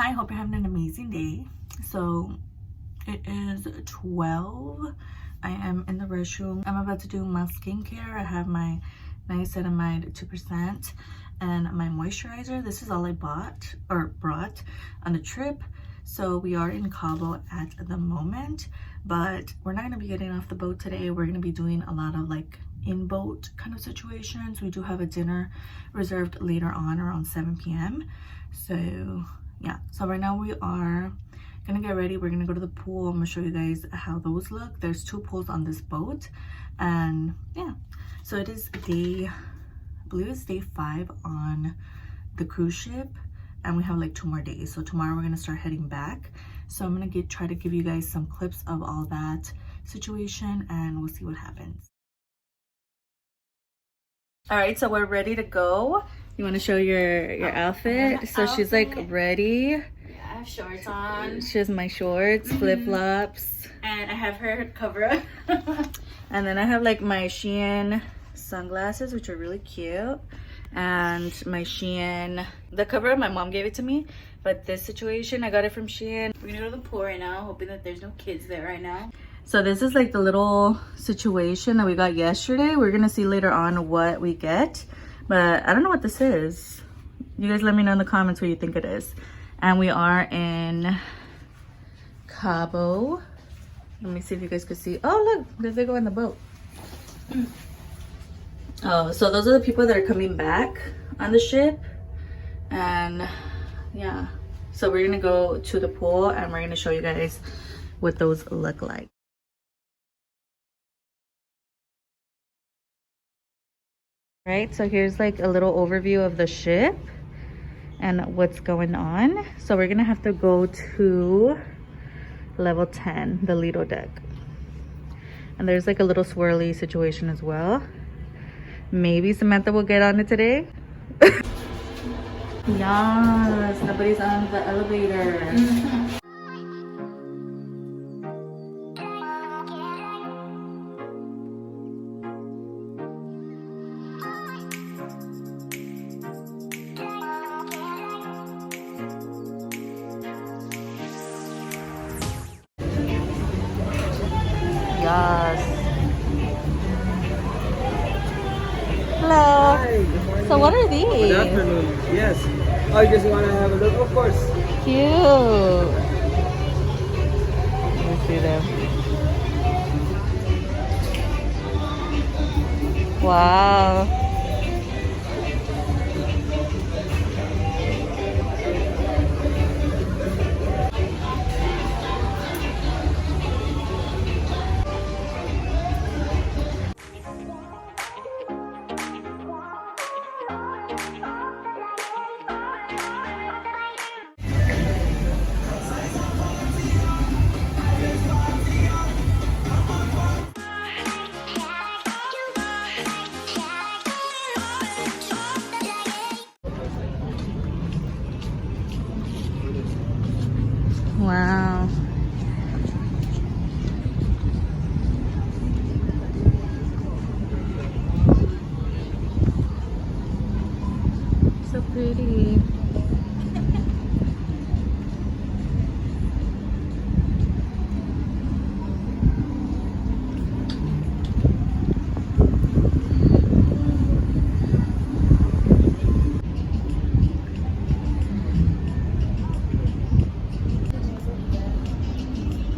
Hi, hope you're having an amazing day. So it is 12. I am in the restroom. I'm about to do my skincare. I have my niacinamide 2% and my moisturizer. This is all I brought on the trip. So we are in Cabo at the moment, but we're not going to be getting off the boat today. We're going to be doing a lot of like in-boat kind of situations. We do have a dinner reserved later on around 7 p.m. So yeah, so right now we are gonna get ready. We're gonna go to the pool. I'm gonna show you guys how those look. There's 2 pools on this boat, and yeah, so it is day, I believe it's day 5 on the cruise ship, and we have like 2 more days. So tomorrow we're gonna start heading back. So I'm gonna try to give you guys some clips of all that situation, and we'll see what happens. All right, so we're ready to go. You want to show your outfit? So outfit. She's like ready. Yeah, I have shorts on. She has my shorts, flip-flops. And I have her cover up. And then I have like my Shein sunglasses, which are really cute. And my Shein, the cover up, my mom gave it to me. But this situation, I got it from Shein. We're gonna go to the pool right now, hoping that there's no kids there right now. So this is like the little situation that we got yesterday. We're gonna see later on what we get. But I don't know what this is. You guys let me know in the comments what you think it is. And we are in Cabo. Let me see if you guys could see. Oh, look, there's they go in the boat. Oh, so those are the people that are coming back on the ship. And yeah, so we're gonna go to the pool and we're gonna show you guys what those look like. Right, so here's like a little overview of the ship and what's going on. So we're gonna have to go to level 10, the Lido deck. And there's like a little swirly situation as well. Maybe Samantha will get on it today. Yes, nobody's on the elevator. Yes. Hello. Hi, good morning. So what are these? Good afternoon. Yes. Oh, you just want to have a look? Of course. Cute. Let me see them. Wow. Wow. So pretty.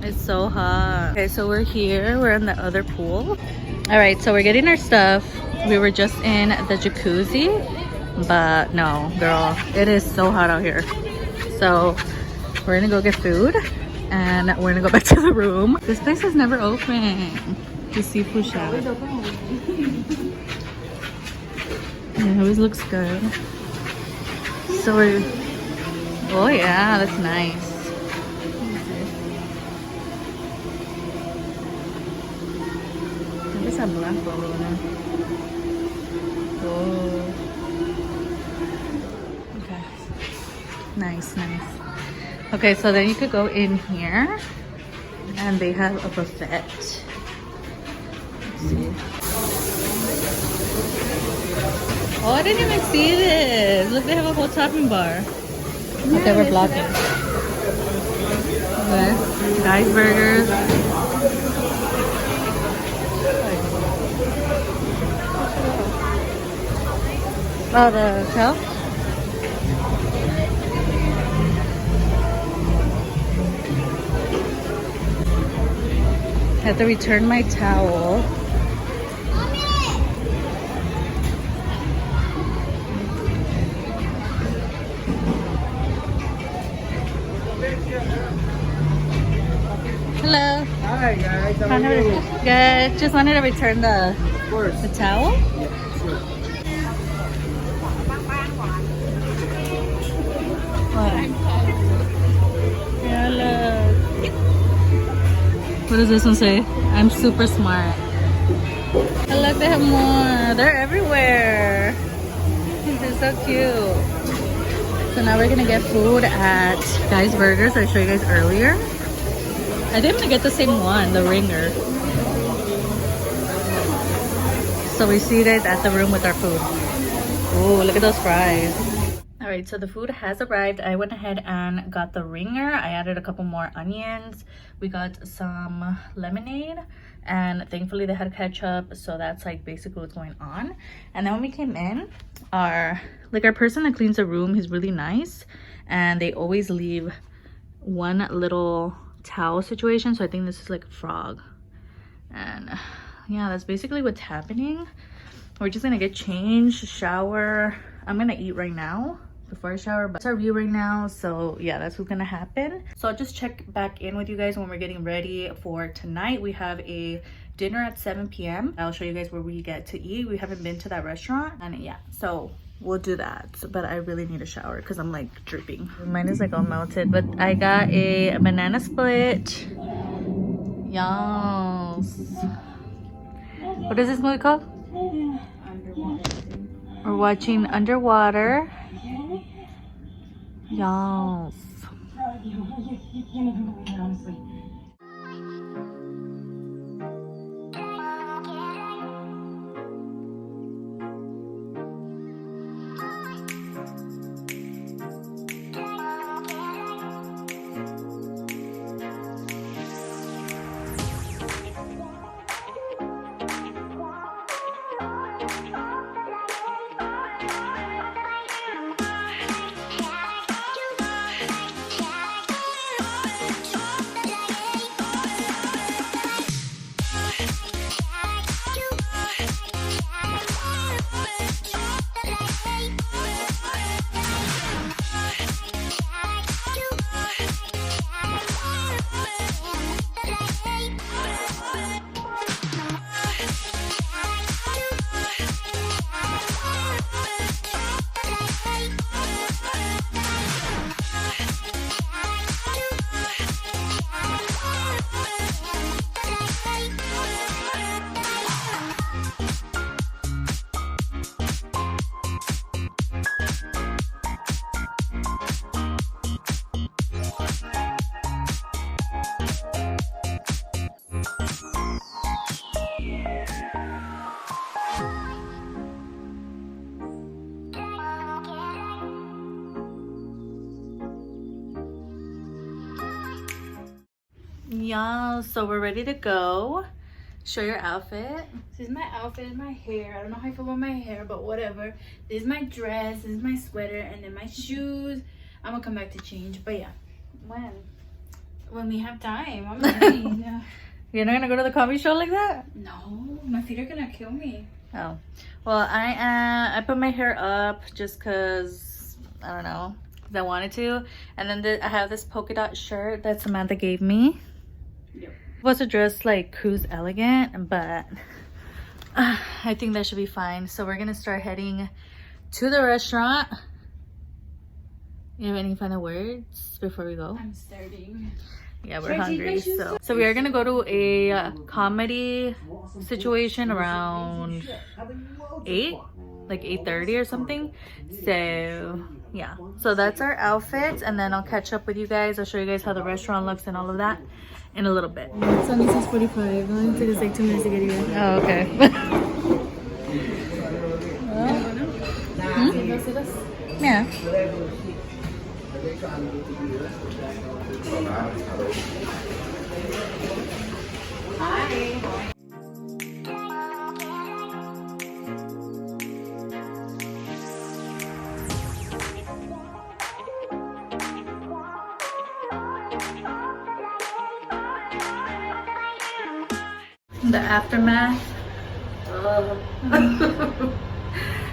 It's so hot. Okay, so we're here. We're in the other pool. All right, so we're getting our stuff. We were just in the jacuzzi, but no, girl, it is so hot out here. So we're gonna go get food and we're gonna go back to the room. This place is never open. The seafood shop. It always looks good. So we're, oh yeah, that's nice. Esa blanco, oh. Okay. Nice, nice. Okay, so then you could go in here and they have a buffet. Let's see. Oh, I didn't even see this. Look, they have a whole topping bar. Okay, we're blocking. Okay. Guys burgers. Oh, the tail? I have to return my towel. Hello. Hi guys, how are you? Good. Just wanted to return the Of course. towel. Yeah, sure. What? Yeah, look. What does this one say? I'm super smart. Oh, look, they have more. They're everywhere. They're so cute. So now we're gonna get food at Guys Burgers. I showed you guys earlier. I think I'm gonna get the same one, the ringer. So we see you guys at the room with our food. Oh, look at those fries. All right, so the food has arrived. I went ahead and got the ringer. I added a couple more onions. We got some lemonade, and thankfully they had ketchup. So that's like basically what's going on. And then when we came in, our person that cleans the room, he's really nice. And they always leave one little towel situation. So I think this is like a frog. And yeah, that's basically what's happening. We're just gonna get changed, shower. I'm gonna eat right now before I shower, but it's our view right now. So yeah, that's what's gonna happen. So I'll just check back in with you guys when we're getting ready for tonight. We have a dinner at 7 p.m. I'll show you guys where we get to eat. We haven't been to that restaurant, and yeah, so we'll do that. But I really need a shower because I'm like dripping. Mine is like all melted, but I got a banana split. Yes. What is this movie called? We're watching Underwater. Yes. Yeah, so we're ready to go. Show your outfit. This is my outfit, my hair. I don't know how I feel about my hair, but whatever. This is my dress, this is my sweater, and then my shoes. I'm gonna come back to change, but yeah. When we have time. I'm ready. Yeah. You're not gonna go to the coffee show like that? No, my feet are gonna kill me. Oh, well, I put my hair up just cause I don't know, cause I wanted to. And then I have this polka dot shirt that Samantha gave me. Yep. It was a dress like cruise elegant, but I think that should be fine. So we're gonna start heading to the restaurant. You have any final words before we go? I'm starting. Yeah, we're hungry. So we are gonna go to a comedy situation around 8, like 8:30 or something. So yeah, so that's our outfits, and then I'll catch up with you guys. I'll show you guys how the restaurant looks and all of that in a little bit. It's only 6:45. It only took us like 2 minutes to get here. Oh, okay. Yeah. Hi. The aftermath.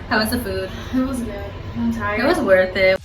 How was the food? It was good. I'm tired. It was worth it.